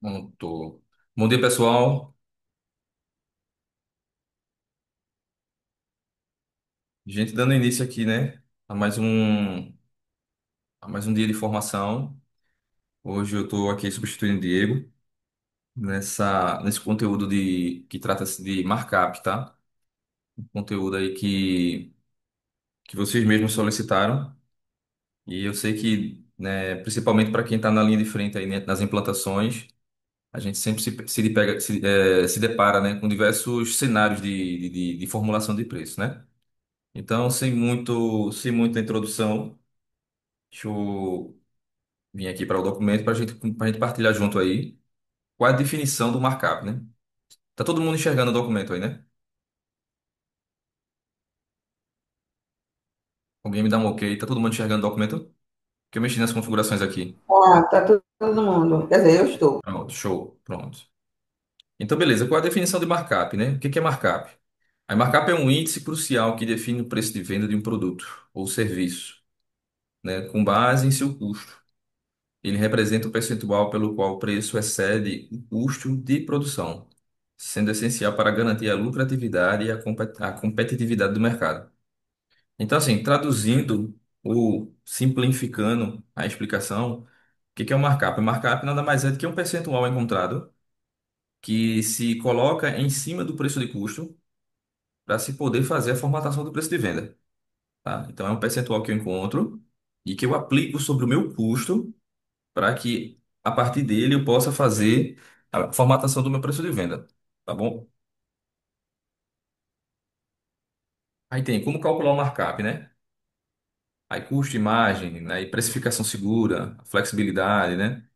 Pronto. Bom dia, pessoal. Gente, dando início aqui, né, a a mais um dia de formação. Hoje eu estou aqui substituindo o Diego nesse conteúdo que trata-se de markup, tá? Um conteúdo aí que vocês mesmos solicitaram. E eu sei que, né, principalmente para quem está na linha de frente aí, né, nas implantações, a gente sempre se depara, né, com diversos cenários de formulação de preço, né? Então, sem muita introdução, deixa eu vir aqui para o documento para a gente partilhar junto aí qual é a definição do markup, né? Tá todo mundo enxergando o documento aí, né? Alguém me dá um ok? Tá todo mundo enxergando o documento? Que eu mexi nas configurações aqui. Ah, tá todo mundo. Quer dizer, eu estou. Pronto, show, pronto. Então, beleza. Qual é a definição de markup, né? O que que é markup? A markup é um índice crucial que define o preço de venda de um produto ou serviço, né? Com base em seu custo. Ele representa o percentual pelo qual o preço excede o custo de produção, sendo essencial para garantir a lucratividade e a competitividade do mercado. Então, assim, traduzindo ou simplificando a explicação, o que que é o markup? O markup nada mais é do que um percentual encontrado que se coloca em cima do preço de custo para se poder fazer a formatação do preço de venda, tá? Então, é um percentual que eu encontro e que eu aplico sobre o meu custo para que a partir dele eu possa fazer a formatação do meu preço de venda, tá bom? Aí tem como calcular o markup, né? Aí custo, imagem, aí precificação segura, flexibilidade, né?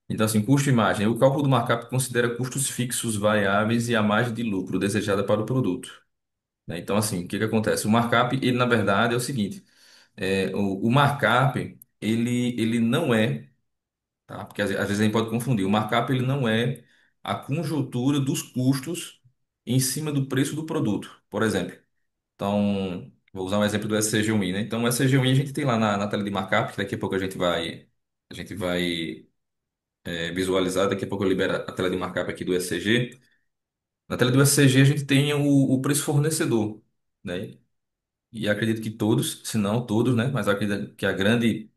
Então, assim, custo e imagem. O cálculo do markup considera custos fixos, variáveis e a margem de lucro desejada para o produto, né? Então, assim, o que que acontece? O markup, ele na verdade é o seguinte, o markup, ele não é, tá? Porque às vezes a gente pode confundir. O markup ele não é a conjuntura dos custos em cima do preço do produto. Por exemplo, então, vou usar um exemplo do SCGI, né? Então, o SCGI a gente tem lá na tela de markup, que daqui a pouco a gente vai visualizar, daqui a pouco eu libero a tela de markup aqui do SCG. Na tela do SCG a gente tem o preço fornecedor, né? E acredito que todos, se não todos, né? Mas acredito que a grande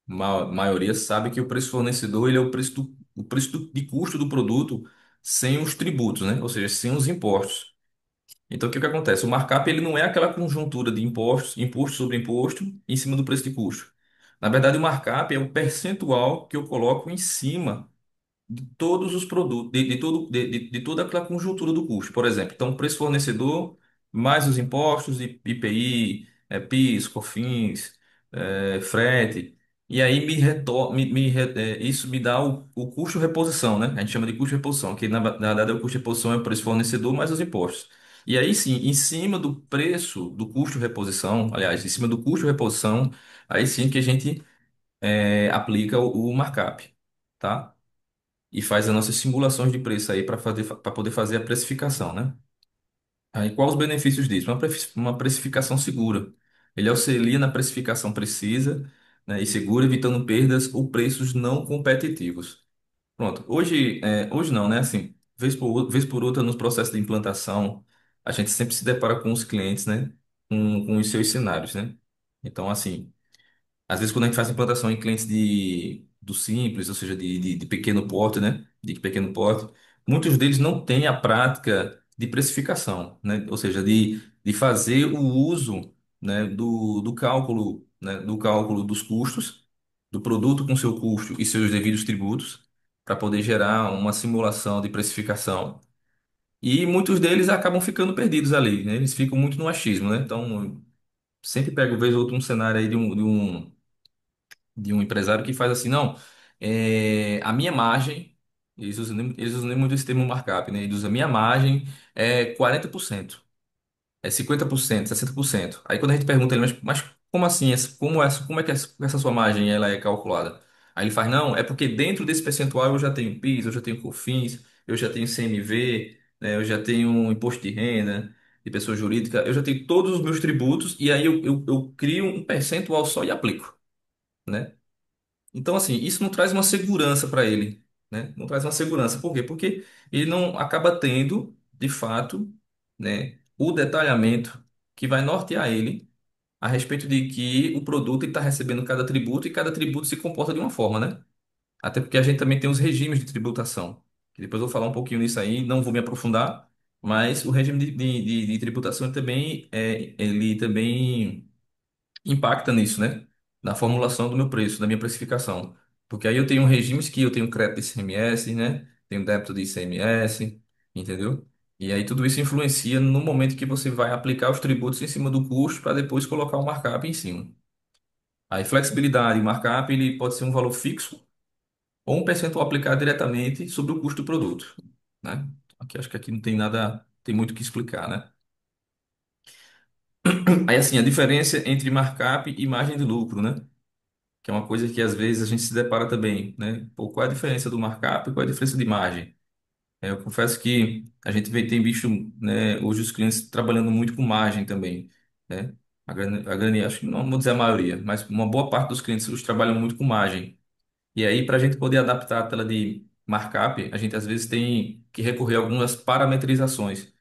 maioria sabe que o preço fornecedor ele é o preço de custo do produto sem os tributos, né? Ou seja, sem os impostos. Então, o que que acontece? O markup ele não é aquela conjuntura de impostos, imposto sobre imposto, em cima do preço de custo. Na verdade, o markup é o percentual que eu coloco em cima de todos os produtos, de toda aquela conjuntura do custo. Por exemplo, então, preço fornecedor, mais os impostos, IPI, PIS, COFINS, frete. E aí isso me dá o custo reposição, né? A gente chama de custo reposição, que na verdade é o custo reposição é o preço fornecedor mais os impostos. E aí sim, em cima do preço do custo reposição, aliás, em cima do custo reposição, aí sim que a gente aplica o markup, tá? E faz as nossas simulações de preço aí para poder fazer a precificação, né? Aí quais os benefícios disso? Uma precificação segura. Ele auxilia na precificação precisa, né, e segura, evitando perdas ou preços não competitivos. Pronto. Hoje não, né? Assim, vez por outra, nos processos de implantação, a gente sempre se depara com os clientes, né? Com os seus cenários, né? Então, assim. Às vezes, quando a gente faz implantação em clientes do simples, ou seja, de pequeno porte, né? De pequeno porte, muitos deles não têm a prática de precificação, né? Ou seja, de fazer o uso, né? Do cálculo, né? Do cálculo dos custos do produto com seu custo e seus devidos tributos, para poder gerar uma simulação de precificação. E muitos deles acabam ficando perdidos ali, né? Eles ficam muito no achismo, né? Então, sempre pego, vez ou outra, um cenário aí de um empresário que faz assim, não, a minha margem, eles usam nem muito esse termo markup, né? Eles usam a minha margem é 40%, é 50%, 60%. Aí quando a gente pergunta ele, mas como assim? Como é que essa sua margem ela é calculada? Aí ele faz, não, é porque dentro desse percentual eu já tenho PIS, eu já tenho COFINS, eu já tenho CMV, né? Eu já tenho imposto de renda de pessoa jurídica, eu já tenho todos os meus tributos e aí eu crio um percentual só e aplico, né? Então, assim, isso não traz uma segurança para ele, né? Não traz uma segurança. Por quê? Porque ele não acaba tendo, de fato, né, o detalhamento que vai nortear ele a respeito de que o produto está recebendo cada tributo e cada tributo se comporta de uma forma, né? Até porque a gente também tem os regimes de tributação, que depois eu vou falar um pouquinho nisso aí, não vou me aprofundar, mas o regime de tributação ele também impacta nisso, né? Na formulação do meu preço, da minha precificação. Porque aí eu tenho regimes que eu tenho crédito de ICMS, né? Tenho débito de ICMS, entendeu? E aí tudo isso influencia no momento que você vai aplicar os tributos em cima do custo para depois colocar o markup em cima. Aí flexibilidade, o markup, ele pode ser um valor fixo ou um percentual aplicado diretamente sobre o custo do produto, né? Aqui acho que aqui não tem nada, tem muito o que explicar, né? Aí assim, a diferença entre markup e margem de lucro, né? Que é uma coisa que às vezes a gente se depara também, né? Pô, qual é a diferença do markup e qual é a diferença de margem? Eu confesso que a gente tem visto, né, hoje os clientes trabalhando muito com margem também, né? Acho que não vou dizer a maioria, mas uma boa parte dos clientes hoje trabalham muito com margem. E aí, para a gente poder adaptar a tela de markup, a gente às vezes tem que recorrer a algumas parametrizações.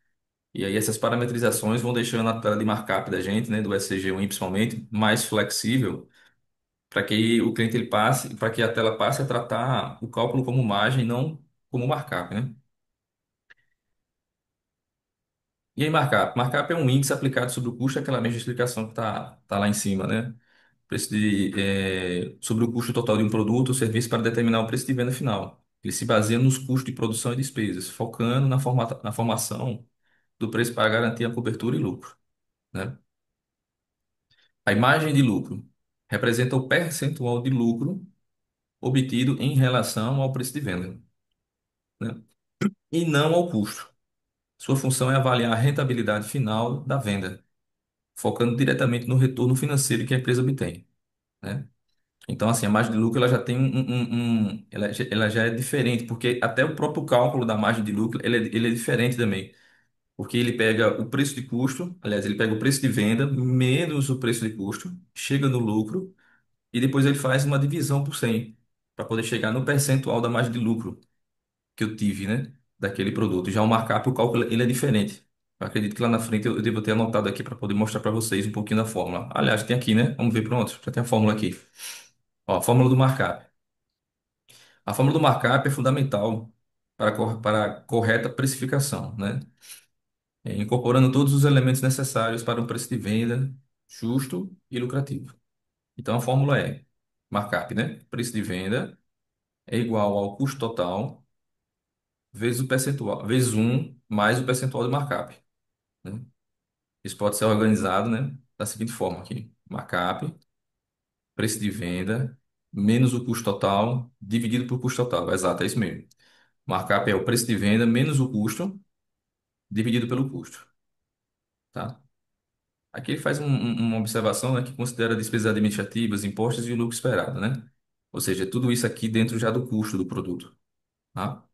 E aí essas parametrizações vão deixando a tela de markup da gente, né, do SCG1 principalmente, mais flexível para que o cliente ele passe, para que a tela passe a tratar o cálculo como margem, não como markup, né? E aí, markup? Markup é um índice aplicado sobre o custo, aquela mesma explicação que tá lá em cima, né? Sobre o custo total de um produto ou serviço para determinar o preço de venda final. Ele se baseia nos custos de produção e despesas, focando na formação do preço para garantir a cobertura e lucro, né? A imagem de lucro representa o percentual de lucro obtido em relação ao preço de venda, né? E não ao custo. Sua função é avaliar a rentabilidade final da venda, focando diretamente no retorno financeiro que a empresa obtém, né? Então, assim, a margem de lucro ela já tem ela já é diferente, porque até o próprio cálculo da margem de lucro ele é diferente também, porque ele pega o preço de custo, aliás, ele pega o preço de venda menos o preço de custo, chega no lucro e depois ele faz uma divisão por 100 para poder chegar no percentual da margem de lucro que eu tive, né, daquele produto. Já o markup, o cálculo, ele é diferente. Eu acredito que lá na frente eu devo ter anotado aqui para poder mostrar para vocês um pouquinho da fórmula. Aliás, tem aqui, né? Vamos ver, pronto. Já tem a fórmula aqui. Ó, a fórmula do markup. A fórmula do markup é fundamental para a correta precificação, né? Incorporando todos os elementos necessários para um preço de venda justo e lucrativo. Então a fórmula é markup, né? Preço de venda é igual ao custo total vezes o percentual, vezes um mais o percentual de markup, né? Isso pode ser organizado, né, da seguinte forma aqui: markup, preço de venda, menos o custo total, dividido por custo total. Exato, é isso mesmo. Markup é o preço de venda menos o custo, dividido pelo custo, tá? Aqui ele faz uma observação, né, que considera despesas administrativas, impostos e o lucro esperado, né? Ou seja, tudo isso aqui dentro já do custo do produto, tá?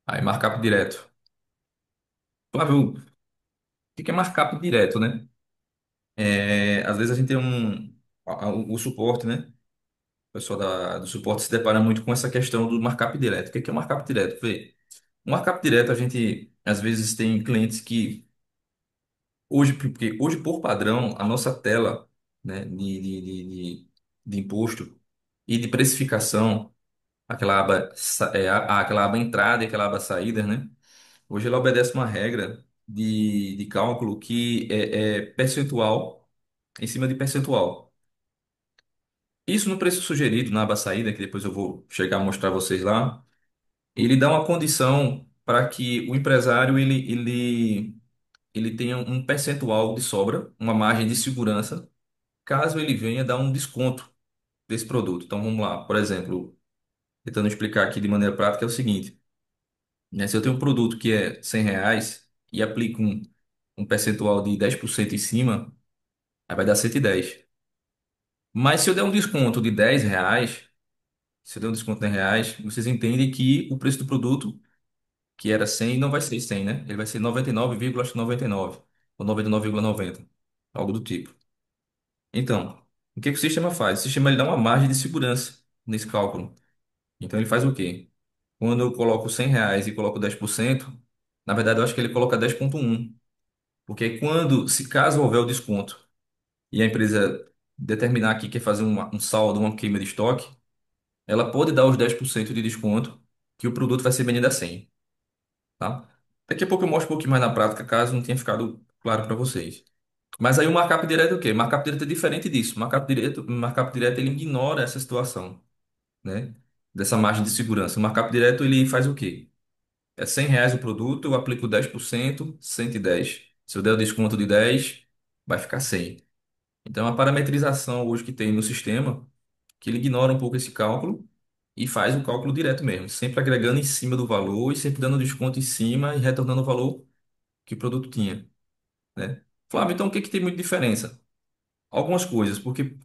Aí, markup direto. Flávio, o que é markup direto, né? Às vezes a gente tem o suporte, né? O pessoal do suporte se depara muito com essa questão do markup direto. O que é o markup direto? Vê, o markup direto a gente às vezes tem clientes que hoje, porque hoje por padrão a nossa tela, né, de imposto e de precificação, aquela aba, aquela aba entrada e aquela aba saída, né? Hoje ela obedece uma regra de cálculo que é percentual em cima de percentual. Isso no preço sugerido na aba saída, que depois eu vou chegar a mostrar a vocês lá, ele dá uma condição para que o empresário ele tenha um percentual de sobra, uma margem de segurança, caso ele venha dar um desconto desse produto. Então vamos lá, por exemplo, tentando explicar aqui de maneira prática, é o seguinte, né? Se eu tenho um produto que é R$ 100 e aplico um percentual de 10% em cima, aí vai dar 110. Mas se eu der um desconto de R$ 10, se eu der um desconto de R$ 10, vocês entendem que o preço do produto, que era 100 não vai ser 100, né? Ele vai ser 99,99 ou 99,90, algo do tipo. Então, O que que o sistema faz? O sistema ele dá uma margem de segurança nesse cálculo. Então ele faz o quê? Quando eu coloco R$ 100 e coloco 10%, na verdade eu acho que ele coloca 10,1. Porque quando, se caso houver o desconto e a empresa determinar que quer fazer um saldo, uma queima de estoque, ela pode dar os 10% de desconto que o produto vai ser vendido a 100, tá? Daqui a pouco eu mostro um pouquinho mais na prática, caso não tenha ficado claro para vocês. Mas aí o markup direto é o quê? Markup direto é diferente disso. Markup direto ele ignora essa situação, né? Dessa margem de segurança. O markup direto ele faz o quê? É R$ 100 o produto, eu aplico 10%, 110. Se eu der o desconto de 10, vai ficar 100. Então, a parametrização hoje que tem no sistema, que ele ignora um pouco esse cálculo e faz o cálculo direto mesmo, sempre agregando em cima do valor e sempre dando desconto em cima e retornando o valor que o produto tinha, né? Flávio, então o que que tem muita diferença? Algumas coisas, porque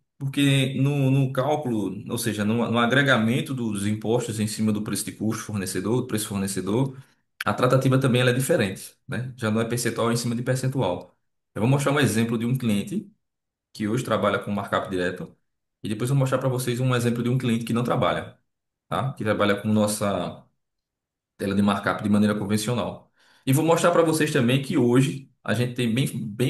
no cálculo, ou seja, no agregamento dos impostos em cima do preço de custo fornecedor, do preço fornecedor, a tratativa também ela é diferente, né? Já não é percentual em cima de percentual. Eu vou mostrar um exemplo de um cliente que hoje trabalha com markup direto e depois eu vou mostrar para vocês um exemplo de um cliente que não trabalha, tá? Que trabalha com nossa tela de markup de maneira convencional. E vou mostrar para vocês também que hoje a gente tem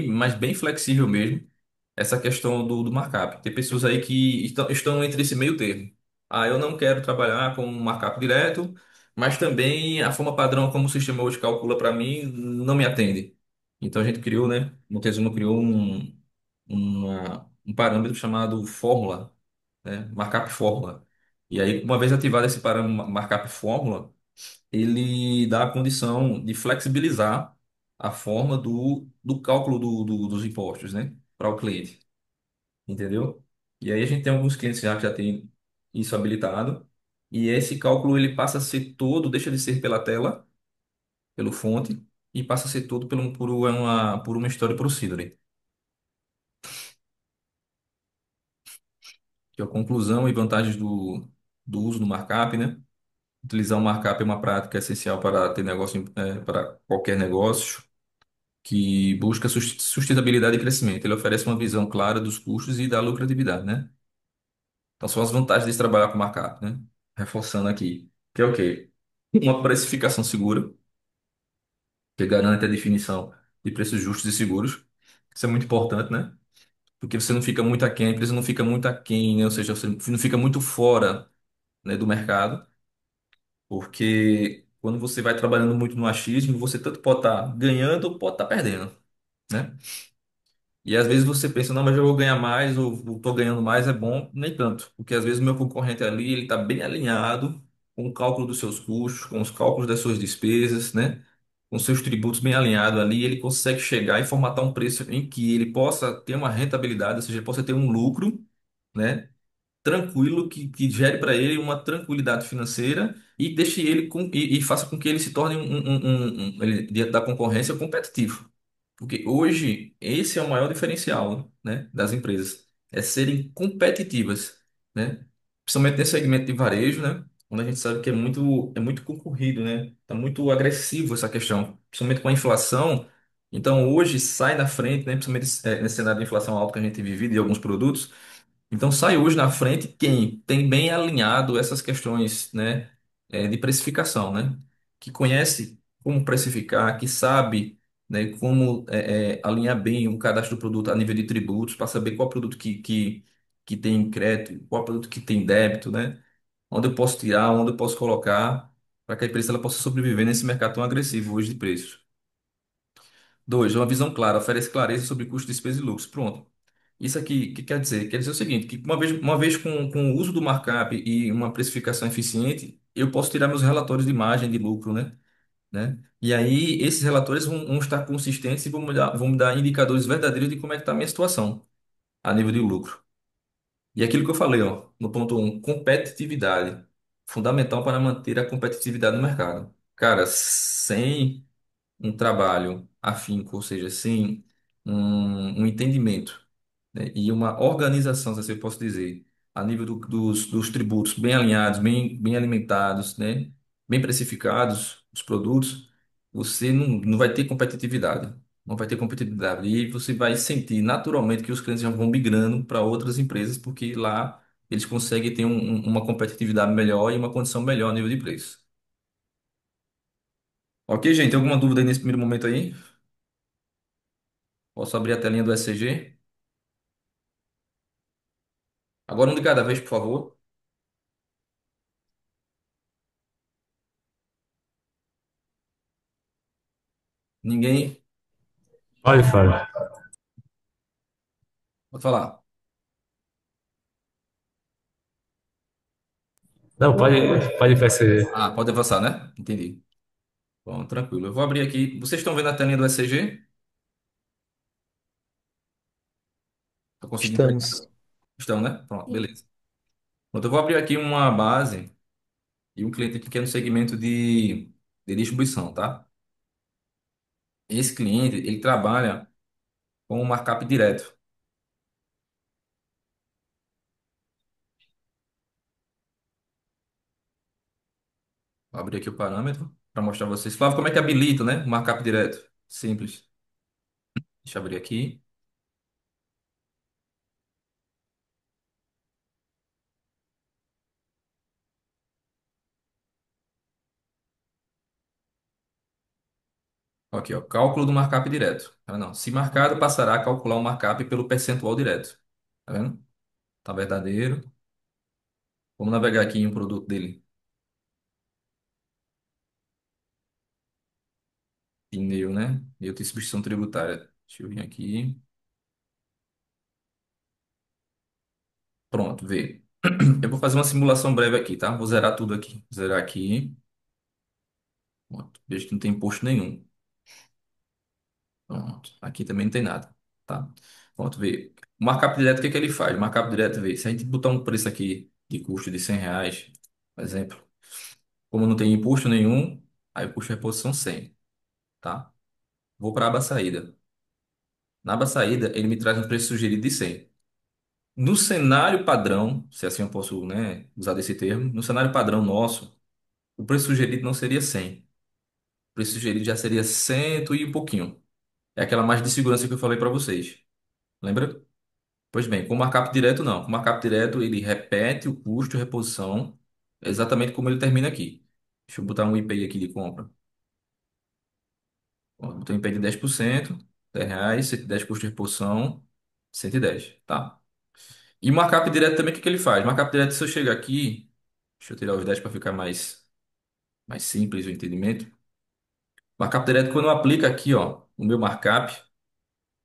mas bem flexível mesmo essa questão do markup. Tem pessoas aí que estão entre esse meio termo. Ah, eu não quero trabalhar com markup direto, mas também a forma padrão como o sistema hoje calcula para mim não me atende. Então a gente criou, né? O Montezuma criou um parâmetro chamado fórmula, né? Markup fórmula. E aí, uma vez ativado esse parâmetro markup fórmula, ele dá a condição de flexibilizar a forma do cálculo dos impostos, né? Para o cliente. Entendeu? E aí a gente tem alguns clientes já tem isso habilitado. E esse cálculo ele passa a ser todo, deixa de ser pela tela, pelo fonte, e passa a ser todo por uma Story Procedure, que é a conclusão e vantagens do uso do markup, né? Utilizar o markup é uma prática essencial para ter negócio, para qualquer negócio que busca sustentabilidade e crescimento. Ele oferece uma visão clara dos custos e da lucratividade, né? Então, são as vantagens de trabalhar com markup, né? Reforçando aqui, que é o quê? Uma precificação segura, que garante a definição de preços justos e seguros. Isso é muito importante, né? Porque você não fica muito aquém, a empresa não fica muito aquém, né? Ou seja, você não fica muito fora, né, do mercado, porque quando você vai trabalhando muito no achismo, você tanto pode estar ganhando ou pode estar perdendo, né? E às vezes você pensa, não, mas eu vou ganhar mais, ou estou ganhando mais, é bom, nem tanto. Porque às vezes o meu concorrente ali, ele está bem alinhado com o cálculo dos seus custos, com os cálculos das suas despesas, né? Com seus tributos bem alinhado ali, ele consegue chegar e formatar um preço em que ele possa ter uma rentabilidade, ou seja, ele possa ter um lucro, né? Tranquilo que gere para ele uma tranquilidade financeira e deixe ele e faça com que ele se torne ele, diante da concorrência competitivo. Porque hoje esse é o maior diferencial, né, das empresas, é serem competitivas, né? Principalmente nesse segmento de varejo, né, onde a gente sabe que é muito concorrido, né? Tá muito agressivo essa questão, principalmente com a inflação. Então hoje sai na frente, né, principalmente nesse cenário de inflação alta que a gente tem vivido em alguns produtos. Então sai hoje na frente quem tem bem alinhado essas questões, né, de precificação, né, que conhece como precificar, que sabe, né, como alinhar bem o cadastro do produto a nível de tributos para saber qual produto que tem crédito, qual produto que tem débito, né, onde eu posso tirar, onde eu posso colocar para que a empresa ela possa sobreviver nesse mercado tão agressivo hoje de preços. Dois, uma visão clara, oferece clareza sobre custo, despesa e lucros. Pronto. Isso aqui, o que quer dizer? Quer dizer o seguinte, que uma vez com o uso do markup e uma precificação eficiente, eu posso tirar meus relatórios de margem de lucro, né? E aí, esses relatórios vão estar consistentes e vão me dar indicadores verdadeiros de como é que está a minha situação a nível de lucro. E aquilo que eu falei, ó, no ponto um, competitividade. Fundamental para manter a competitividade no mercado. Cara, sem um trabalho afinco, ou seja, sem um entendimento, né, e uma organização, se assim eu posso dizer, a nível dos tributos bem alinhados, bem alimentados, né, bem precificados, os produtos, você não vai ter competitividade. Não vai ter competitividade. E você vai sentir naturalmente que os clientes já vão migrando para outras empresas, porque lá eles conseguem ter uma competitividade melhor e uma condição melhor a nível de preço. Ok, gente? Alguma dúvida aí nesse primeiro momento aí? Posso abrir a telinha do ECG? Agora um de cada vez, por favor. Ninguém Pode, Fábio. pode falar. Não, pode perceber. Ah, pode avançar, né? Entendi. Bom, tranquilo. Eu vou abrir aqui. Vocês estão vendo a telinha do ECG? Estou conseguindo ver? Estamos. Estão, né? Pronto, beleza. Pronto, eu vou abrir aqui uma base e um cliente aqui que é no segmento de distribuição, tá? Esse cliente, ele trabalha com o markup direto. Vou abrir aqui o parâmetro para mostrar a vocês. Flávio, como é que habilita, né? O markup direto. Simples. Deixa eu abrir aqui. Aqui, ó. Cálculo do markup direto. Tá vendo? Não. Se marcado, passará a calcular o markup pelo percentual direto. Tá vendo? Tá verdadeiro. Vamos navegar aqui em um produto dele. Pneu, né? Eu tenho substituição tributária. Deixa eu vir aqui. Pronto, vê. Eu vou fazer uma simulação breve aqui, tá? Vou zerar tudo aqui. Zerar aqui. Pronto. Veja que não tem imposto nenhum. Pronto. Aqui também não tem nada, tá? Pronto, vê. O markup direto, o que que ele faz? O markup direto, vê. Se a gente botar um preço aqui de custo de R$ 100, por exemplo, como não tem imposto nenhum, aí o custo de reposição 100, tá? Vou para a aba saída. Na aba saída, ele me traz um preço sugerido de 100. No cenário padrão, se assim eu posso, né, usar desse termo, no cenário padrão nosso, o preço sugerido não seria 100. O preço sugerido já seria 100 e um pouquinho. É aquela margem de segurança que eu falei para vocês. Lembra? Pois bem, com markup direto não. Com markup direto ele repete o custo de reposição exatamente como ele termina aqui. Deixa eu botar um IPI aqui de compra. Ó, botei um IPI de 10%, R$ 10, 110 custo de reposição, 110, tá? E o markup direto também, o que que ele faz? Markup direto, se eu chegar aqui, deixa eu tirar os 10 para ficar mais simples o entendimento. Markup direto, quando eu aplico aqui, ó, o meu markup,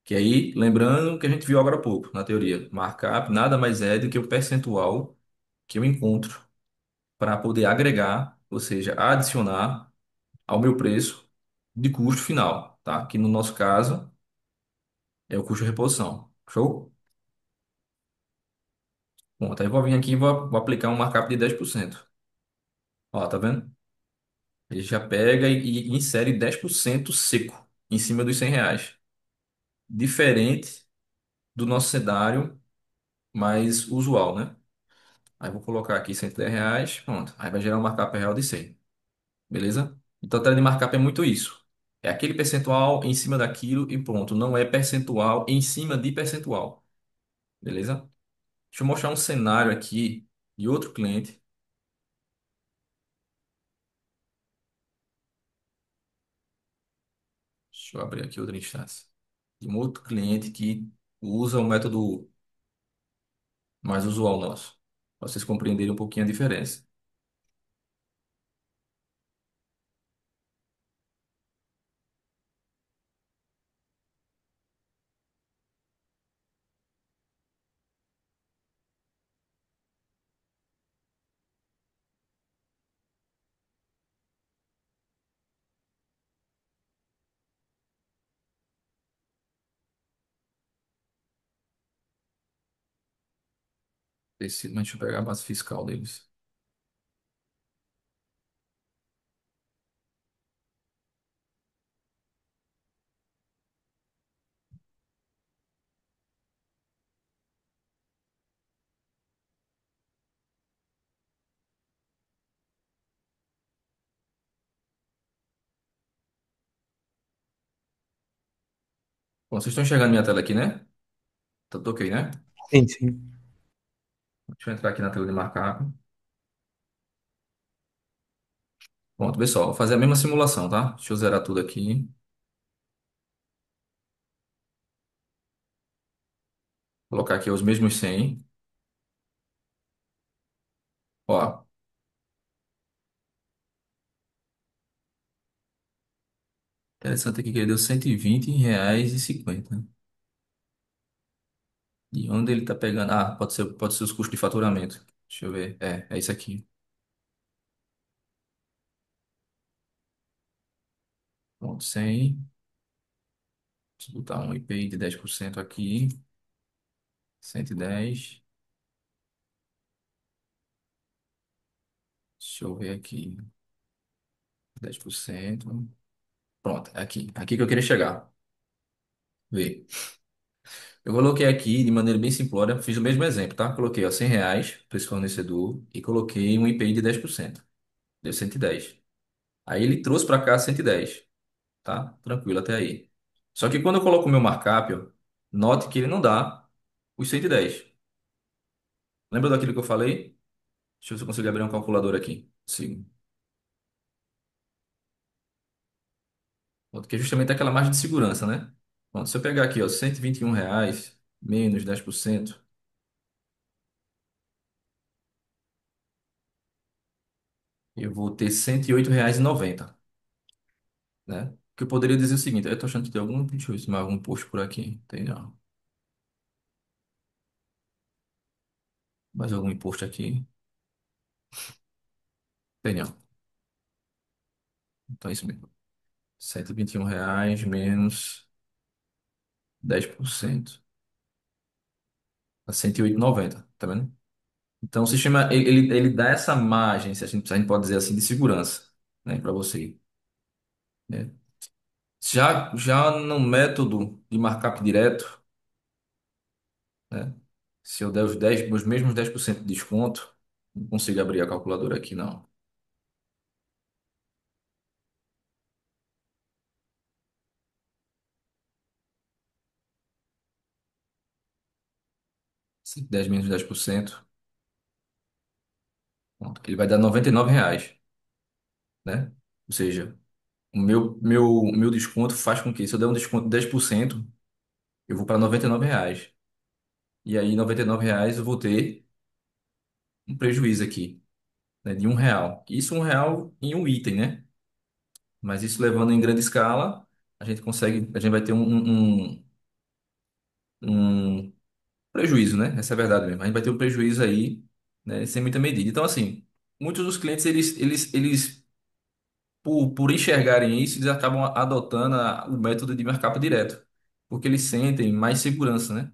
que aí, lembrando que a gente viu agora há pouco, na teoria, markup nada mais é do que o percentual que eu encontro para poder agregar, ou seja, adicionar ao meu preço de custo final, tá? Que no nosso caso é o custo de reposição. Show? Bom, tá, eu vou vir aqui e vou aplicar um markup de 10%. Ó, tá vendo? Ele já pega e insere 10% seco em cima dos R$ 100. Diferente do nosso cenário mais usual, né? Aí vou colocar aqui R$ 110, pronto. Aí vai gerar um markup real de 100. Beleza? Então, a tela de markup é muito isso. É aquele percentual em cima daquilo e pronto. Não é percentual em cima de percentual. Beleza? Deixa eu mostrar um cenário aqui de outro cliente. Deixa eu abrir aqui outra instância. De um outro cliente que usa o método mais usual nosso. Para vocês compreenderem um pouquinho a diferença. Mas deixa eu pegar a base fiscal deles. Bom, vocês estão enxergando minha tela aqui, né? Tá tudo ok, né? Sim, sim. Deixa eu entrar aqui na tela de markup. Pronto, pessoal, vou fazer a mesma simulação, tá? Deixa eu zerar tudo aqui. Colocar aqui os mesmos 100. Ó, interessante aqui que ele deu R$ 120,50. E onde ele tá pegando? Ah, pode ser os custos de faturamento. Deixa eu ver. É isso aqui. Pronto, 100. Deixa eu botar um IPI de 10% aqui. 110. Deixa eu ver aqui. 10%. Pronto, é aqui. Aqui que eu queria chegar. Vê. Eu coloquei aqui de maneira bem simplória, fiz o mesmo exemplo, tá? Coloquei, ó, R$ 100 para esse fornecedor e coloquei um IPI de 10%. Deu 110. Aí ele trouxe para cá 110, tá? Tranquilo até aí. Só que quando eu coloco o meu markup, ó, note que ele não dá os 110. Lembra daquilo que eu falei? Deixa eu ver se eu consigo abrir um calculador aqui. Sim. Que é justamente aquela margem de segurança, né? Bom, se eu pegar aqui, ó, R$ 121 menos 10%, eu vou ter R$ 108,90, né? Que eu poderia dizer o seguinte, eu tô achando que tem algum, deixa eu ver se tem algum post por aqui, tem não. Mais algum imposto aqui? Tem não. Então é isso mesmo. R$ 121 menos 10%. Dá 108,90, tá vendo? Então o sistema, ele dá essa margem, se a gente pode dizer assim, de segurança, né, para você, né? Já no método de markup direto, né? Se eu der os mesmos 10% de desconto, não consigo abrir a calculadora aqui, não. Se 10 menos 10%, pronto, ele vai dar R$ 99, né? Ou seja, o meu desconto faz com que, se eu der um desconto de 10%, eu vou para R$ 99. E aí, R$ 99 eu vou ter um prejuízo aqui, né, de R$ 1. Isso R$ 1 em um item, né? Mas isso levando em grande escala, a gente vai ter um prejuízo, né? Essa é a verdade mesmo. A gente vai ter um prejuízo aí, né, sem muita medida. Então, assim, muitos dos clientes, eles por enxergarem isso, eles acabam adotando o método de markup direto, porque eles sentem mais segurança, né?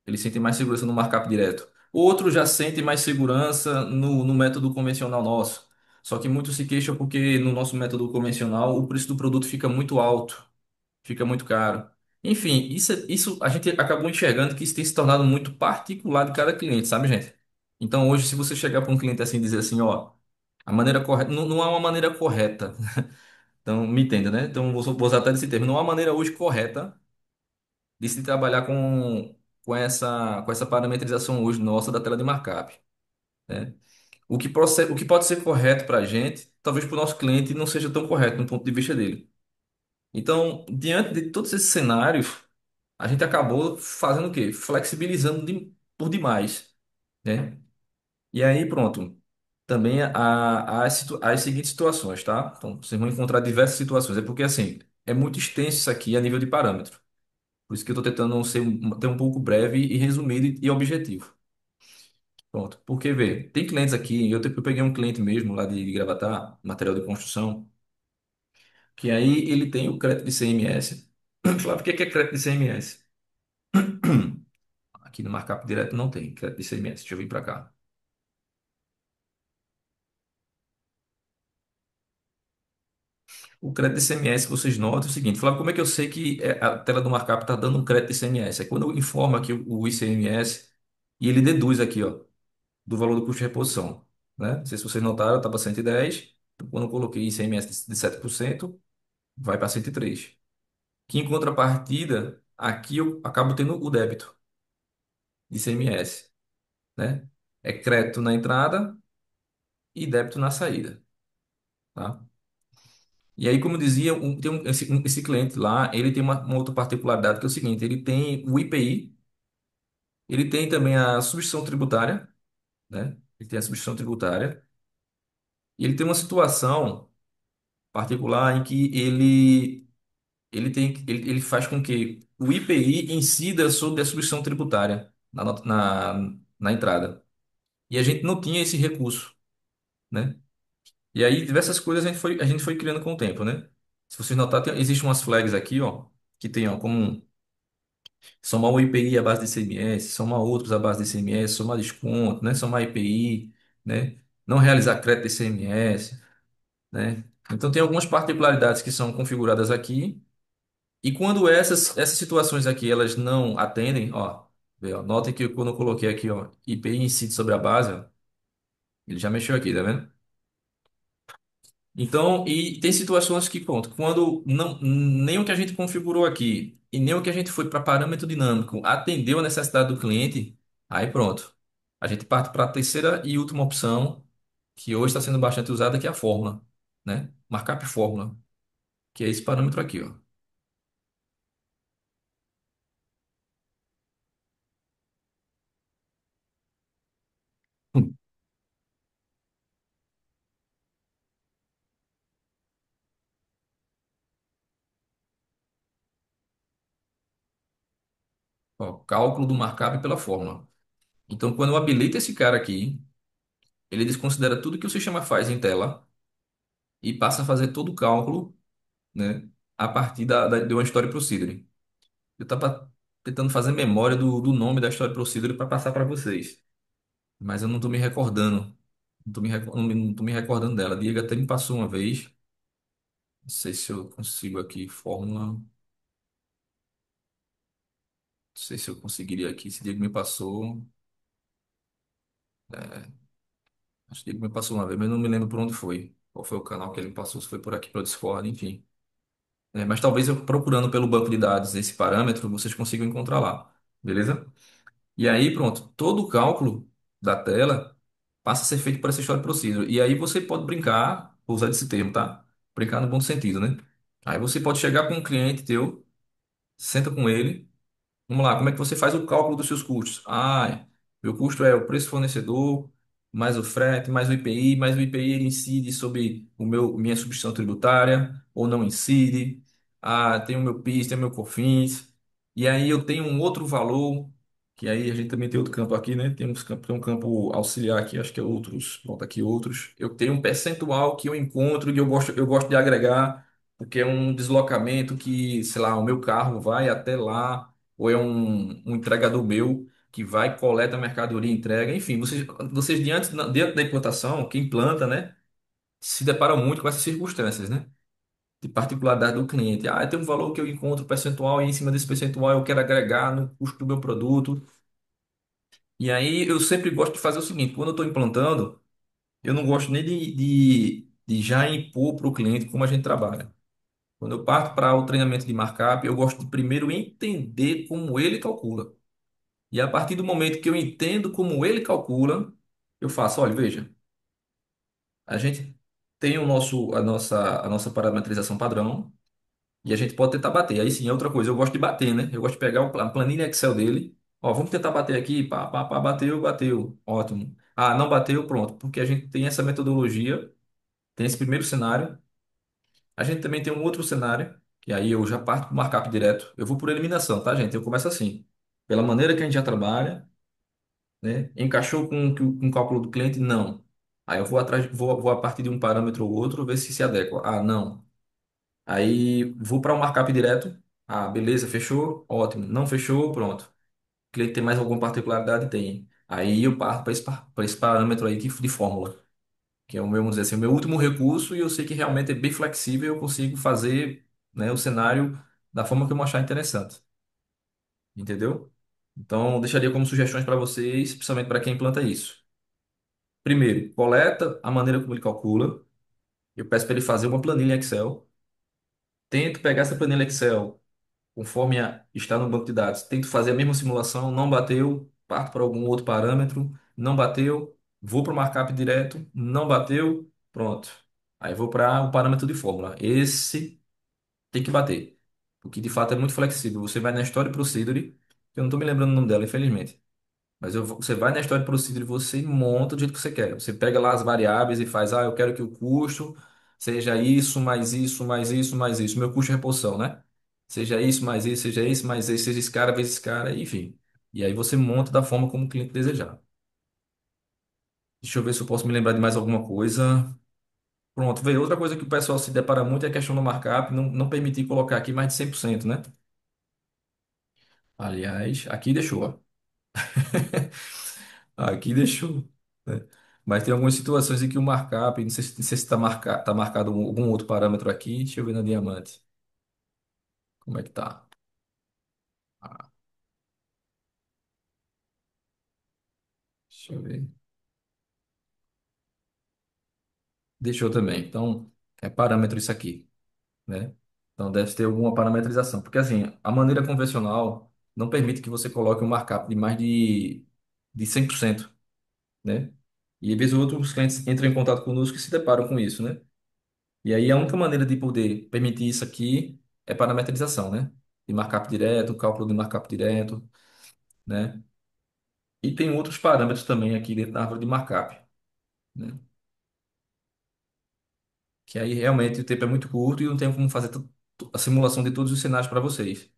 Eles sentem mais segurança no markup direto. Outros já sentem mais segurança no método convencional nosso. Só que muitos se queixam porque no nosso método convencional o preço do produto fica muito alto, fica muito caro. Enfim, isso a gente acabou enxergando que isso tem se tornado muito particular de cada cliente, sabe, gente? Então hoje, se você chegar para um cliente assim e dizer assim, ó, a maneira correta, não, não há uma maneira correta. Então, me entenda, né? Então, vou usar até esse termo. Não há maneira hoje correta de se trabalhar com essa parametrização hoje nossa da tela de markup, né? O que pode ser correto para a gente, talvez para o nosso cliente não seja tão correto no ponto de vista dele. Então, diante de todos esses cenários, a gente acabou fazendo o quê? Flexibilizando por demais, né? E aí, pronto. Também há as seguintes situações, tá? Então, vocês vão encontrar diversas situações. É porque, assim, é muito extenso isso aqui a nível de parâmetro. Por isso que eu estou tentando ter um pouco breve e resumido e objetivo. Pronto. Porque, vê, tem clientes aqui, eu peguei um cliente mesmo lá de Gravatar, material de construção, que aí ele tem o crédito de CMS. Claro, o que é crédito de CMS? Aqui no markup direto não tem crédito de CMS. Deixa eu vir para cá. O crédito de ICMS, vocês notam o seguinte, Flávio, como é que eu sei que a tela do markup está dando um crédito de ICMS? É quando eu informo aqui o ICMS e ele deduz aqui, ó, do valor do custo de reposição, né? Não sei se vocês notaram, estava 110, então, quando eu coloquei ICMS de 7%, vai para 103. Que em contrapartida, aqui eu acabo tendo o débito de ICMS, né? É crédito na entrada e débito na saída, tá? E aí, como eu dizia, esse cliente lá, ele tem uma outra particularidade que é o seguinte, ele tem o IPI, ele tem também a substituição tributária, né? Ele tem a substituição tributária e ele tem uma situação particular em que ele faz com que o IPI incida sobre a substituição tributária na entrada. E a gente não tinha esse recurso, né? E aí, diversas coisas a gente foi criando com o tempo, né? Se vocês notarem, existem umas flags aqui, ó, que tem, ó, como somar o IPI à base de ICMS, somar outros à base de ICMS, somar desconto, né? Somar IPI, né? Não realizar crédito de ICMS, né? Então, tem algumas particularidades que são configuradas aqui. E quando essas situações aqui, elas não atendem, ó, vê, ó, notem que quando eu coloquei aqui, ó, IPI incide sobre a base, ó, ele já mexeu aqui, tá vendo? Então, e tem situações que, pronto, quando não, nem o que a gente configurou aqui e nem o que a gente foi para parâmetro dinâmico atendeu a necessidade do cliente, aí pronto. A gente parte para a terceira e última opção, que hoje está sendo bastante usada, que é a fórmula, né? Markup fórmula, que é esse parâmetro aqui, ó. Ó, cálculo do markup pela fórmula. Então, quando eu habilito esse cara aqui, ele desconsidera tudo que o sistema faz em tela e passa a fazer todo o cálculo, né, a partir de uma Story Procedure. Eu estava tentando fazer memória do nome da Story Procedure para passar para vocês, mas eu não estou me recordando. Não tô me recordando dela. Diego até me passou uma vez. Não sei se eu consigo aqui fórmula. Não sei se eu conseguiria aqui. Se Diego me passou. Acho que Diego me passou uma vez, mas não me lembro por onde foi. Qual foi o canal que ele me passou? Se foi por aqui, pelo Discord, enfim. Mas talvez eu procurando pelo banco de dados esse parâmetro, vocês consigam encontrar lá. Beleza? E aí, pronto, todo o cálculo da tela passa a ser feito por essa história procedure. E aí você pode brincar, vou usar esse termo, tá? Brincar no bom sentido, né? Aí você pode chegar com um cliente teu, senta com ele. Vamos lá, como é que você faz o cálculo dos seus custos? Ah, meu custo é o preço do fornecedor, mais o frete, mais o IPI ele incide sobre minha substituição tributária, ou não incide. Ah, tem o meu PIS, tem o meu COFINS. E aí eu tenho um outro valor, que aí a gente também tem outro campo aqui, né? Tem um campo auxiliar aqui, acho que é outros. Pronto, aqui outros. Eu tenho um percentual que eu encontro e eu gosto de agregar, porque é um deslocamento que, sei lá, o meu carro vai até lá ou é um entregador meu que vai, coleta a mercadoria e entrega. Enfim, vocês diante da implantação, quem planta, né, se deparam muito com essas circunstâncias, né? De particularidade do cliente. Ah, tem um valor que eu encontro percentual e em cima desse percentual eu quero agregar no custo do meu produto. E aí eu sempre gosto de fazer o seguinte, quando eu estou implantando, eu não gosto nem de já impor para o cliente como a gente trabalha. Quando eu parto para o treinamento de markup, eu gosto de primeiro entender como ele calcula. E a partir do momento que eu entendo como ele calcula, eu faço, olha, veja, a gente tem a nossa parametrização padrão e a gente pode tentar bater. Aí sim, é outra coisa, eu gosto de bater, né? Eu gosto de pegar a planilha Excel dele, ó, vamos tentar bater aqui, pá, pá, pá, bateu, bateu, ótimo. Ah, não bateu, pronto, porque a gente tem essa metodologia, tem esse primeiro cenário, a gente também tem um outro cenário, que aí eu já parto para o markup direto, eu vou por eliminação, tá, gente? Eu começo assim, pela maneira que a gente já trabalha, né? Encaixou com o cálculo do cliente? Não. Aí eu vou atrás, vou a partir de um parâmetro ou outro ver se adequa. Ah, não. Aí vou para o markup direto. Ah, beleza, fechou? Ótimo. Não fechou? Pronto. O cliente tem mais alguma particularidade? Tem. Aí eu parto para esse parâmetro aí de fórmula, que é o meu, vamos dizer assim, o meu último recurso e eu sei que realmente é bem flexível, eu consigo fazer, né, o cenário da forma que eu achar interessante. Entendeu? Então, deixaria como sugestões para vocês, principalmente para quem implanta isso. Primeiro, coleta a maneira como ele calcula. Eu peço para ele fazer uma planilha Excel. Tento pegar essa planilha Excel, conforme está no banco de dados. Tento fazer a mesma simulação, não bateu, parto para algum outro parâmetro, não bateu, vou para o markup direto, não bateu, pronto. Aí vou para o parâmetro de fórmula. Esse tem que bater, porque de fato é muito flexível. Você vai na Story Procedure, que eu não estou me lembrando o nome dela, infelizmente. Mas você vai na Story Procedure e você monta do jeito que você quer. Você pega lá as variáveis e faz, eu quero que o custo seja isso, mais isso, mais isso, mais isso. Meu custo de reposição, né? Seja isso, mais isso, seja isso, mais isso, seja esse cara, vezes esse cara, enfim. E aí você monta da forma como o cliente desejar. Deixa eu ver se eu posso me lembrar de mais alguma coisa. Pronto, veio outra coisa que o pessoal se depara muito é a questão do markup, não permitir colocar aqui mais de 100%, né? Aliás, aqui deixou, ó. Aqui deixou, né? Mas tem algumas situações em que o markup, não sei se tá marcado algum outro parâmetro aqui. Deixa eu ver na diamante. Como é que tá? Ah, deixa eu ver. Deixou também. Então, é parâmetro isso aqui, né? Então deve ter alguma parametrização. Porque assim, a maneira convencional não permite que você coloque um markup de mais de 100%, né? E às vezes outros clientes entram em contato conosco e se deparam com isso, né? E aí a única maneira de poder permitir isso aqui é parametrização, né? De markup direto, cálculo de markup direto, né? E tem outros parâmetros também aqui dentro da árvore de markup, né? Que aí realmente o tempo é muito curto e não tenho como fazer a simulação de todos os cenários para vocês.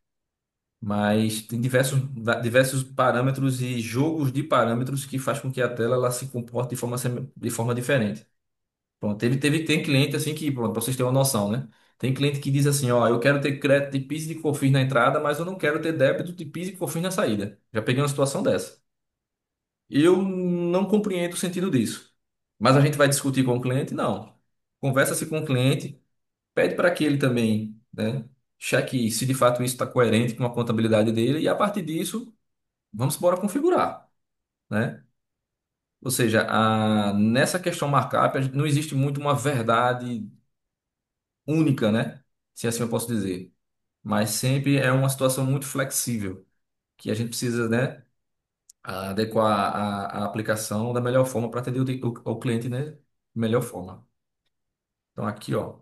Mas tem diversos parâmetros e jogos de parâmetros que faz com que a tela ela se comporte de forma diferente. Pronto, tem cliente assim que, pronto, para vocês terem uma noção, né? Tem cliente que diz assim, ó, eu quero ter crédito de PIS e de COFINS na entrada, mas eu não quero ter débito de PIS e COFINS na saída. Já peguei uma situação dessa. Eu não compreendo o sentido disso. Mas a gente vai discutir com o cliente? Não. Conversa-se com o cliente, pede para que ele também, né, cheque se de fato isso está coerente com a contabilidade dele e a partir disso, vamos embora configurar, né? Ou seja, nessa questão markup, não existe muito uma verdade única, né? Se assim eu posso dizer. Mas sempre é uma situação muito flexível, que a gente precisa, né, adequar a aplicação da melhor forma para atender o cliente, né, de melhor forma. Então aqui, ó,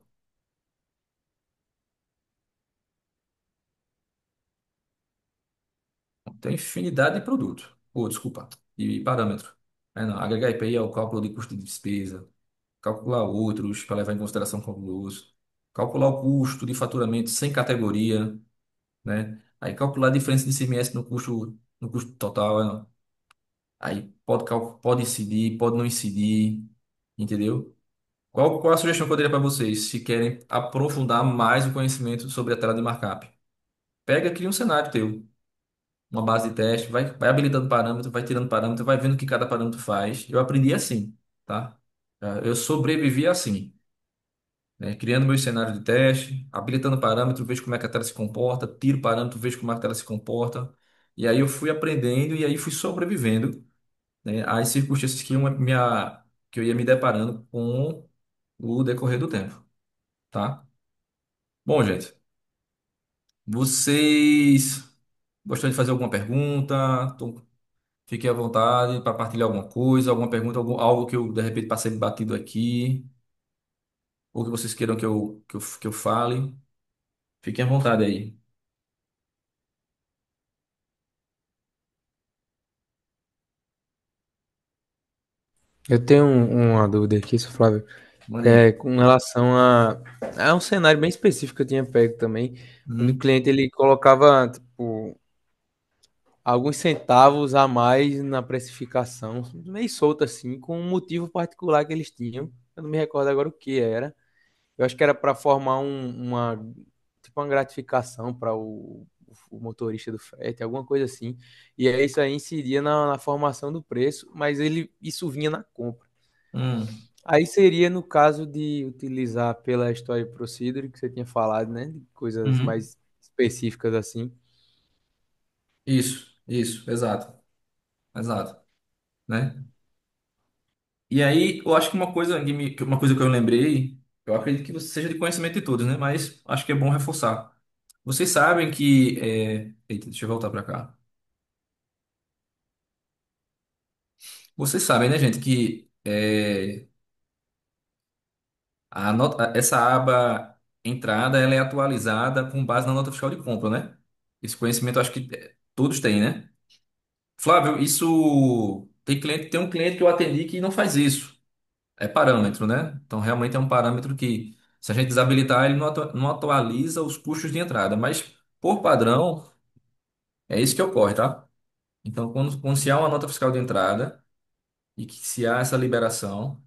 tem infinidade de produtos. Ou, desculpa, de parâmetro. Não, HHIPI é o cálculo de custo de despesa, calcular outros para levar em consideração cálculo do uso, calcular o custo de faturamento sem categoria, né? Aí calcular a diferença de ICMS no custo total. Aí pode incidir, pode não incidir, entendeu? Qual a sugestão que eu daria para vocês, se querem aprofundar mais o conhecimento sobre a tela de markup? Pega, cria um cenário teu, uma base de teste, vai habilitando parâmetro, vai tirando parâmetro, vai vendo o que cada parâmetro faz. Eu aprendi assim, tá? Eu sobrevivi assim, né? Criando meu cenário de teste, habilitando parâmetro, vejo como é que a tela se comporta, tiro parâmetro, vejo como é que a tela se comporta. E aí eu fui aprendendo e aí fui sobrevivendo, né, às circunstâncias que eu ia me deparando com o decorrer do tempo, tá? Bom, gente, vocês gostariam de fazer alguma pergunta? Fiquem à vontade para partilhar alguma coisa, alguma pergunta, algo que eu de repente passei batido aqui, ou que vocês queiram que eu fale. Fiquem à vontade aí. Eu tenho uma dúvida aqui, seu Flávio, Mande aí. com relação a um cenário bem específico que eu tinha pego também, onde o Uhum. cliente ele colocava tipo alguns centavos a mais na precificação, meio solto assim, com um motivo particular que eles tinham. Eu não me recordo agora o que era. Eu acho que era para formar uma gratificação para o motorista do frete, alguma coisa assim. E aí isso aí incidia na formação do preço, mas isso vinha na compra. Hum. Aí seria no caso de utilizar pela Story Procedure que você tinha falado, né? De coisas Uhum. mais específicas assim. Isso, exato, né? E aí, eu acho que uma coisa que eu lembrei, eu acredito que seja de conhecimento de todos, né? Mas acho que é bom reforçar. Vocês sabem que. Eita, deixa eu voltar para cá. Vocês sabem, né, gente, que essa aba entrada ela é atualizada com base na nota fiscal de compra, né? Esse conhecimento eu acho que todos têm, né? Flávio, isso. Tem um cliente que eu atendi que não faz isso. É parâmetro, né? Então, realmente é um parâmetro que, se a gente desabilitar, ele não atualiza os custos de entrada. Mas, por padrão, é isso que ocorre, tá? Então, quando se há uma nota fiscal de entrada e que se há essa liberação.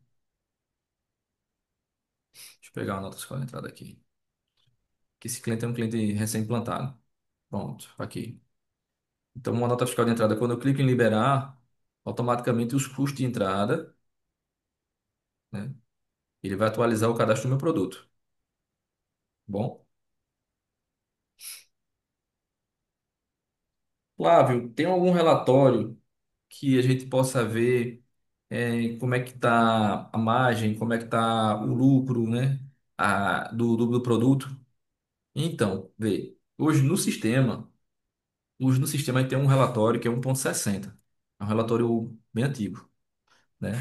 Deixa eu pegar uma nota fiscal de entrada aqui. Que esse cliente é um cliente recém-implantado. Pronto, aqui. Então, uma nota fiscal de entrada, quando eu clico em liberar, automaticamente os custos de entrada, né? Ele vai atualizar o cadastro do meu produto. Bom, Flávio, tem algum relatório que a gente possa ver como é que está a margem, como é que está o lucro, né, do produto? Então, vê, hoje no sistema a gente tem um relatório que é 1,60. É um relatório bem antigo, né?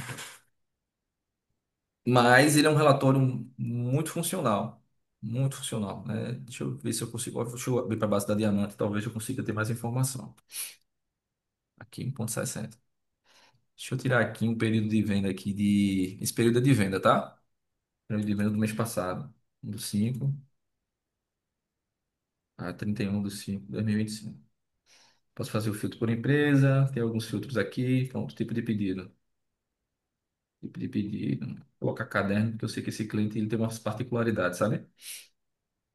Mas ele é um relatório muito funcional. Muito funcional, né? Deixa eu ver se eu consigo. Deixa eu abrir para a base da Diamante, talvez eu consiga ter mais informação. Aqui, 1,60. Deixa eu tirar aqui um período de venda aqui de. Esse período é de venda, tá? Período de venda do mês passado. 1/5 a 31/5 de 2025. Posso fazer o filtro por empresa, tem alguns filtros aqui. Pronto, tipo de pedido. Tipo de pedido. Vou colocar caderno, porque eu sei que esse cliente ele tem umas particularidades, sabe?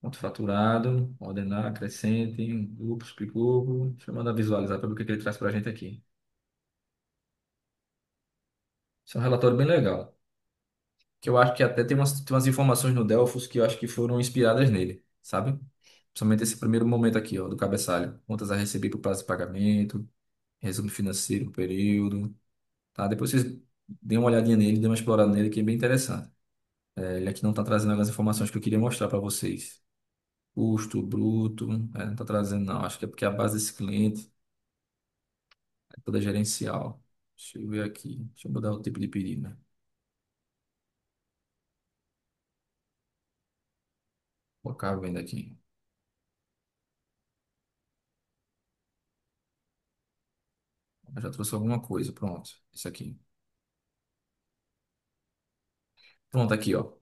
Ponto faturado, ordenar, acrescente, grupo, subgrupo. Deixa eu mandar visualizar para ver o que que ele traz para a gente aqui. Isso é um relatório bem legal. Que eu acho que até tem umas informações no Delphos que eu acho que foram inspiradas nele, sabe? Principalmente esse primeiro momento aqui, ó, do cabeçalho. Contas a receber por prazo de pagamento, resumo financeiro, período, tá? Depois vocês dêem uma olhadinha nele, dêem uma explorada nele, que é bem interessante. Ele aqui não está trazendo algumas informações que eu queria mostrar para vocês. Custo bruto, não está trazendo não. Acho que é porque a base desse cliente é toda gerencial. Deixa eu ver aqui. Deixa eu mudar o tipo de pedido, né? Vou colocar a venda aqui. Eu já trouxe alguma coisa, pronto. Isso aqui. Pronto, aqui, ó. O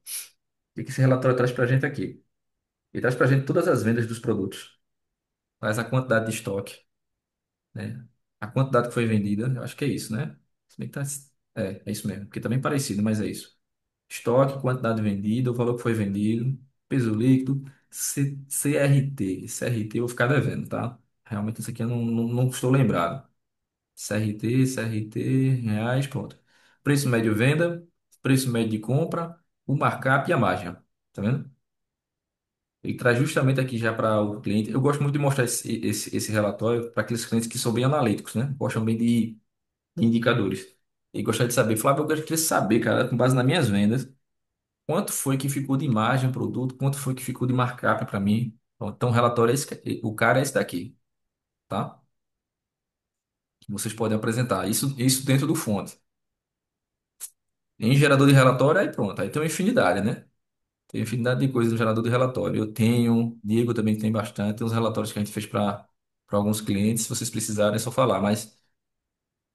que que esse relatório traz pra gente aqui? Ele traz pra gente todas as vendas dos produtos. Traz a quantidade de estoque, né? A quantidade que foi vendida, eu acho que é isso, né? Se bem que tá... é isso mesmo, porque tá bem parecido, mas é isso. Estoque, quantidade vendida, o valor que foi vendido, peso líquido, CRT. CRT eu vou ficar devendo, tá? Realmente isso aqui eu não estou lembrado. CRT, reais, pronto. Preço médio venda, preço médio de compra, o markup e a margem. Ó. Tá vendo? Ele traz justamente aqui já para o cliente. Eu gosto muito de mostrar esse relatório para aqueles clientes que são bem analíticos, né? Gostam bem de indicadores. E gostaria de saber, Flávio, eu gostaria de saber, cara, com base nas minhas vendas, quanto foi que ficou de margem produto, quanto foi que ficou de markup para mim. Então, o relatório é esse, o cara é esse daqui, tá? Que vocês podem apresentar. Isso dentro do fonte. Em gerador de relatório, aí pronto. Aí tem uma infinidade, né? Tem uma infinidade de coisas no gerador de relatório. Eu tenho, Diego também tem bastante. Tem uns relatórios que a gente fez para alguns clientes. Se vocês precisarem, é só falar. Mas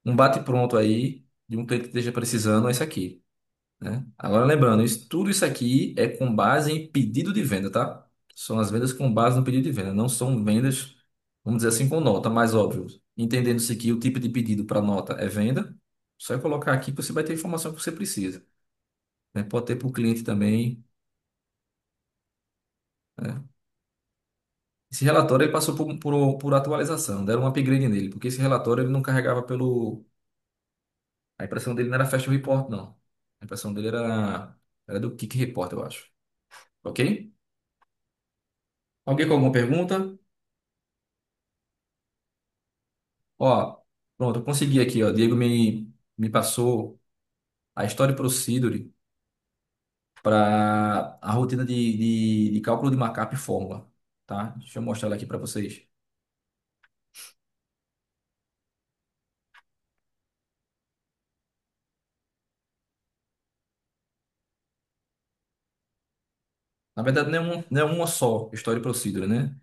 um bate-pronto aí de um cliente que esteja precisando é esse aqui, né? Agora lembrando, tudo isso aqui é com base em pedido de venda, tá? São as vendas com base no pedido de venda. Não são vendas, vamos dizer assim, com nota, mas óbvio. Entendendo-se que o tipo de pedido para nota é venda, só é colocar aqui que você vai ter a informação que você precisa, né? Pode ter para o cliente também, né? Esse relatório ele passou por atualização, deram um upgrade nele, porque esse relatório ele não carregava pelo. A impressão dele não era Fast Report, não. A impressão dele era do Kick Report, eu acho. Ok? Alguém com alguma pergunta? Ó, pronto, eu consegui aqui, ó. Diego me passou a Story Procedure para a rotina de cálculo de markup e fórmula. tá? Deixa eu mostrar ela aqui para vocês. Na verdade, não é uma só Story Procedure, né?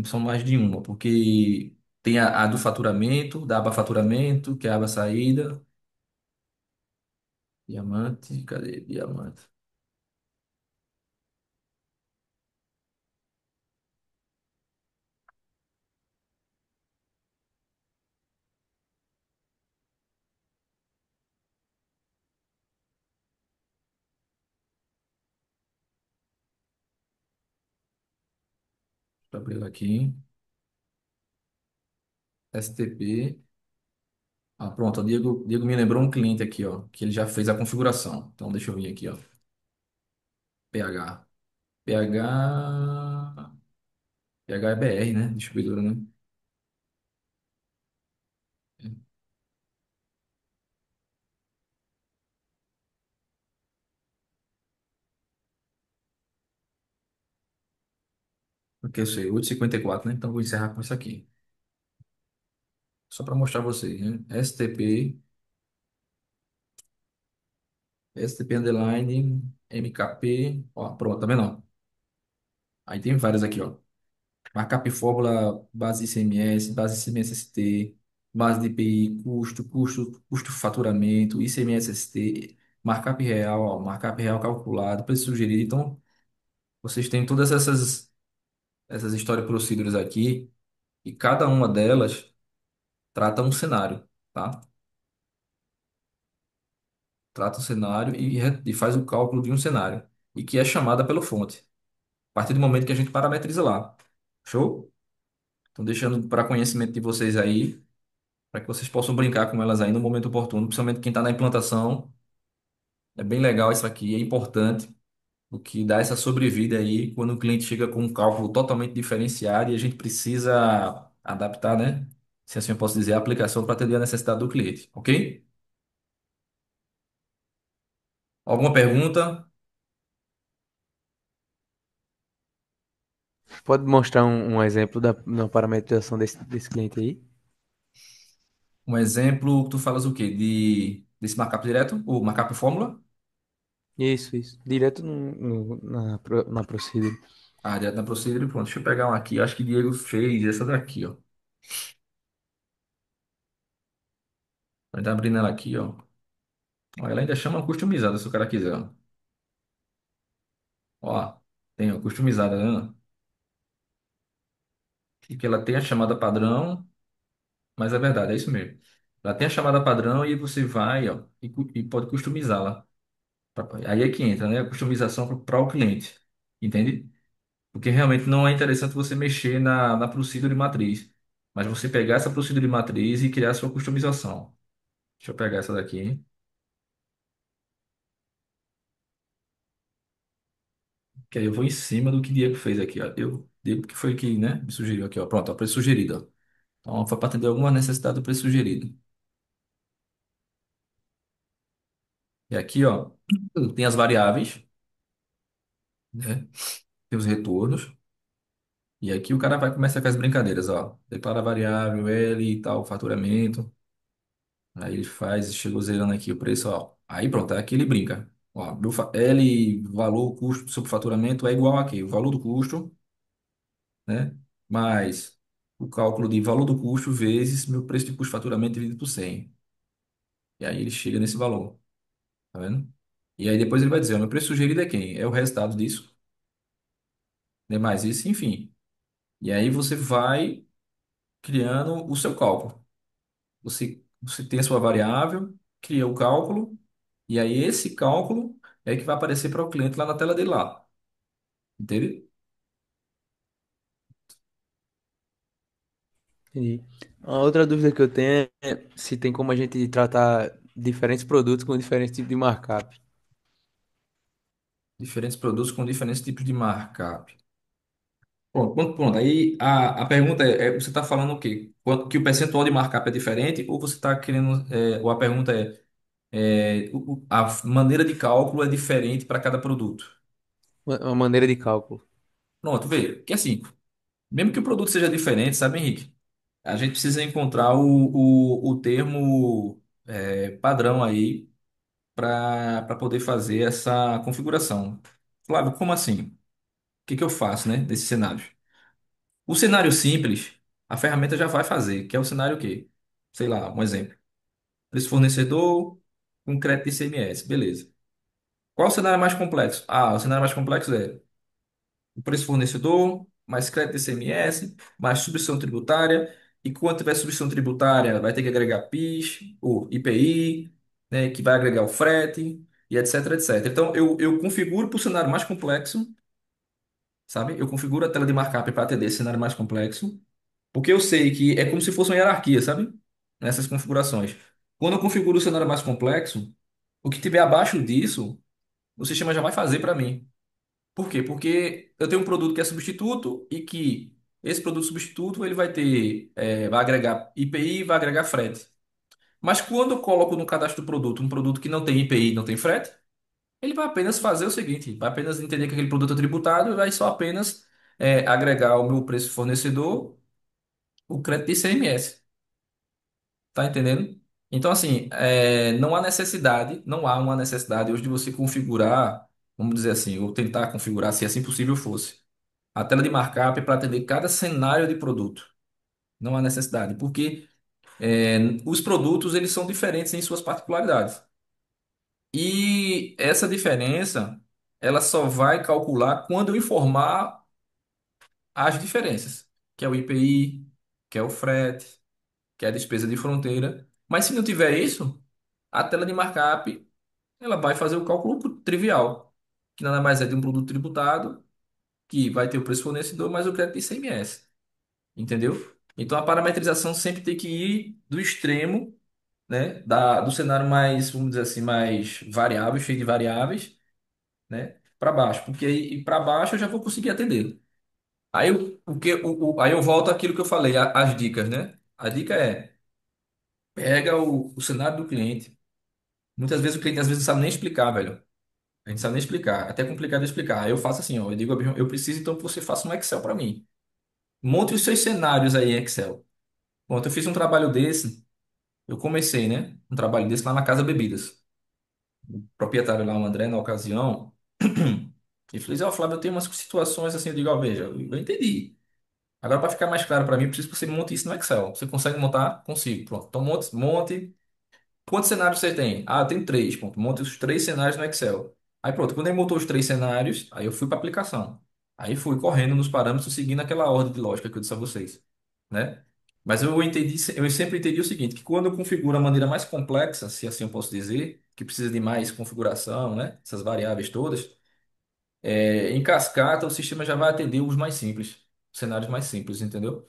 São mais de uma, porque tem a do faturamento, da aba faturamento, que é a aba saída. Diamante, cadê? Diamante. Deixa eu abrir ela aqui. STP. Ah, pronto. O Diego me lembrou um cliente aqui, ó, que ele já fez a configuração. Então, deixa eu vir aqui, ó. PH. PH. PH é BR, né? Distribuidora, né? Porque eu sei, 8h54, né? Então, vou encerrar com isso aqui. Só para mostrar a vocês, né? STP underline, MKP. Ó, pronto, tá vendo? Ó? Aí tem várias aqui, ó. Markup fórmula, base ICMS, base ICMS-ST, base de IPI, custo faturamento, ICMS-ST, markup real, ó, markup real calculado, preço sugerido. Então, vocês têm todas essas histórias procedures aqui, e cada uma delas trata um cenário, tá? Trata um cenário e faz o cálculo de um cenário, e que é chamada pela fonte, a partir do momento que a gente parametriza lá. Show? Então, deixando para conhecimento de vocês aí, para que vocês possam brincar com elas aí no momento oportuno, principalmente quem está na implantação. É bem legal isso aqui, é importante, o que dá essa sobrevida aí quando o cliente chega com um cálculo totalmente diferenciado e a gente precisa adaptar, né? Se assim eu posso dizer, a aplicação para atender a necessidade do cliente, ok? Alguma pergunta? Pode mostrar um exemplo da parametrização desse cliente aí? Um exemplo, tu falas o quê? Desse markup direto? O markup fórmula? Isso. Direto na Procedure. Ah, direto na Procedure, pronto. Deixa eu pegar um aqui. Acho que Diego fez essa daqui, ó. Vai estar abrindo ela aqui, ó. Ó, ela ainda chama customizada, se o cara quiser, ó. Ó, tem, ó, customizada, né? E que ela tem a chamada padrão, mas é verdade, é isso mesmo. Ela tem a chamada padrão e você vai, ó, e pode customizá-la. Aí é que entra, né? A customização para o cliente, entende? Porque realmente não é interessante você mexer na procedure matriz, mas você pegar essa procedure matriz e criar a sua customização. Deixa eu pegar essa daqui, que aí eu vou em cima do que o Diego fez aqui, ó. Diego que foi que, né, me sugeriu aqui, ó. Pronto, ó, preço sugerido, ó. Então, foi para atender alguma necessidade do preço sugerido. E aqui, ó, tem as variáveis, né? Tem os retornos. E aqui o cara vai começar com as brincadeiras, ó. Declara variável, L e tal, faturamento. Aí ele faz, chegou zerando aqui o preço, ó. Aí pronto, aqui ele brinca. Ó, L, valor, custo sobre faturamento é igual aqui. O valor do custo, né? Mais o cálculo de valor do custo vezes meu preço de custo de faturamento dividido por 100. E aí ele chega nesse valor, tá vendo? E aí depois ele vai dizer, ó, meu preço sugerido é quem? É o resultado disso, né? Mais isso, enfim. E aí você vai criando o seu cálculo. Você tem a sua variável, cria o cálculo, e aí esse cálculo é que vai aparecer para o cliente lá na tela dele lá. Entende? Entendi. A outra dúvida que eu tenho é se tem como a gente tratar diferentes produtos com diferentes tipos de markup. Diferentes produtos com diferentes tipos de markup. Pronto, pronto, pronto. Aí a pergunta você está falando o quê? Que o percentual de markup é diferente ou você está querendo, ou a pergunta a maneira de cálculo é diferente para cada produto? Uma maneira de cálculo. Pronto, vê. Que assim, mesmo que o produto seja diferente, sabe, Henrique? A gente precisa encontrar o termo padrão aí para poder fazer essa configuração. Flávio, como assim? O que que eu faço, né, desse cenário? O cenário simples, a ferramenta já vai fazer, que é o cenário o quê? Sei lá, um exemplo. Preço fornecedor com crédito ICMS, beleza. Qual o cenário mais complexo? Ah, o cenário mais complexo é o preço fornecedor, mais crédito ICMS, mais substituição tributária. E quando tiver substituição tributária, vai ter que agregar PIS, ou IPI, né, que vai agregar o frete, e etc, etc. Então, eu configuro para o cenário mais complexo, sabe? Eu configuro a tela de markup para atender esse cenário mais complexo, porque eu sei que é como se fosse uma hierarquia, sabe? Nessas configurações. Quando eu configuro o cenário mais complexo, o que tiver abaixo disso, o sistema já vai fazer para mim. Por quê? Porque eu tenho um produto que é substituto e que esse produto substituto ele vai ter, vai agregar IPI, vai agregar frete. Mas quando eu coloco no cadastro do produto um produto que não tem IPI, não tem frete, ele vai apenas fazer o seguinte, vai apenas entender que aquele produto é tributado e vai só apenas agregar ao meu preço fornecedor o crédito de ICMS. Tá entendendo? Então, assim, não há necessidade, não há uma necessidade hoje de você configurar, vamos dizer assim, ou tentar configurar, se assim possível fosse a tela de markup para atender cada cenário de produto. Não há necessidade, porque os produtos eles são diferentes em suas particularidades. E essa diferença ela só vai calcular quando eu informar as diferenças, que é o IPI, que é o frete, que é a despesa de fronteira. Mas se não tiver isso, a tela de markup ela vai fazer o cálculo trivial, que nada mais é de um produto tributado, que vai ter o preço fornecedor mais o crédito de ICMS. Entendeu? Então a parametrização sempre tem que ir do extremo, né, do cenário mais, vamos dizer assim, mais variável, cheio de variáveis, né, para baixo, porque aí para baixo eu já vou conseguir atender. Aí aí eu volto àquilo que eu falei, as dicas, né? A dica é pega o cenário do cliente. Muitas vezes o cliente às vezes não sabe nem explicar, velho. A gente sabe nem explicar, até é complicado de explicar. Aí eu faço assim, ó, eu digo, eu preciso então que você faça um Excel para mim. Monte os seus cenários aí em Excel. Pronto, eu fiz um trabalho desse. Eu comecei, né? Um trabalho desse lá na Casa Bebidas. O proprietário lá, o André, na ocasião, ele falou: Ó, Flávio, eu tenho umas situações assim. Eu digo: Ó, veja, eu entendi. Agora, para ficar mais claro para mim, eu preciso que você monte isso no Excel. Você consegue montar? Consigo. Pronto. Então, monte. Quantos cenários você tem? Ah, eu tenho três. Pronto. Monte os três cenários no Excel. Aí, pronto. Quando ele montou os três cenários, aí eu fui para a aplicação. Aí fui correndo nos parâmetros, seguindo aquela ordem de lógica que eu disse a vocês, né? Mas eu entendi, eu sempre entendi o seguinte, que quando eu configuro a maneira mais complexa, se assim eu posso dizer, que precisa de mais configuração, né? Essas variáveis todas, em cascata o sistema já vai atender os mais simples, os cenários mais simples, entendeu?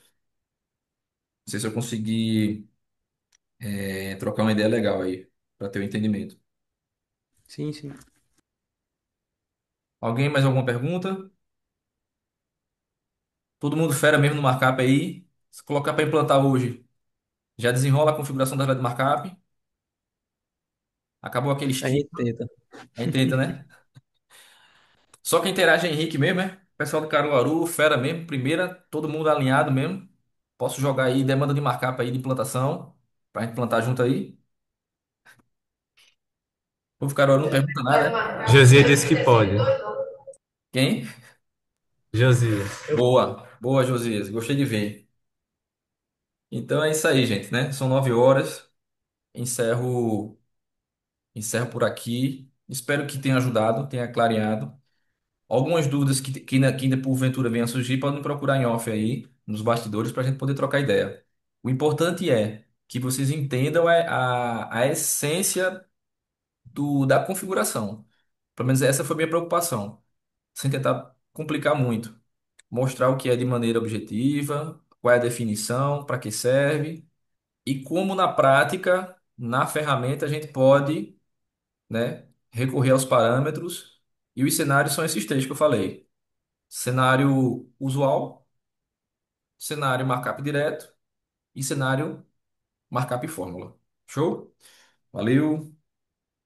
Não sei se eu consegui, trocar uma ideia legal aí, para ter o entendimento. Sim, sim. Alguém mais alguma pergunta? Todo mundo fera mesmo no markup aí? Se colocar para implantar hoje, já desenrola a configuração da área de markup? Acabou aquele A gente estigma? tenta. A gente tenta, né? Só quem interage é Henrique mesmo, é? Pessoal do Caruaru, fera mesmo. Primeira, todo mundo alinhado mesmo. Posso jogar aí demanda de markup aí de implantação, pra gente plantar junto aí. O povo do Caruaru não pergunta nada, né? Josia disse que pode. Quem? Josias. Boa, boa, Josias. Gostei de ver. Então é isso aí, gente, né? São 9 horas. Encerro, encerro por aqui. Espero que tenha ajudado, tenha clareado. Algumas dúvidas que ainda porventura venham a surgir, podem procurar em off aí, nos bastidores, para a gente poder trocar ideia. O importante é que vocês entendam a essência da configuração. Pelo menos essa foi a minha preocupação. Sem tentar complicar muito. Mostrar o que é de maneira objetiva, qual é a definição, para que serve e como na prática, na ferramenta, a gente pode, né, recorrer aos parâmetros. E os cenários são esses três que eu falei. Cenário usual, cenário markup direto e cenário markup fórmula. Show? Valeu,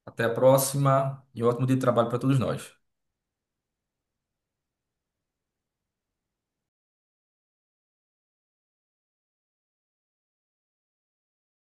até a próxima e ótimo dia de trabalho para todos nós.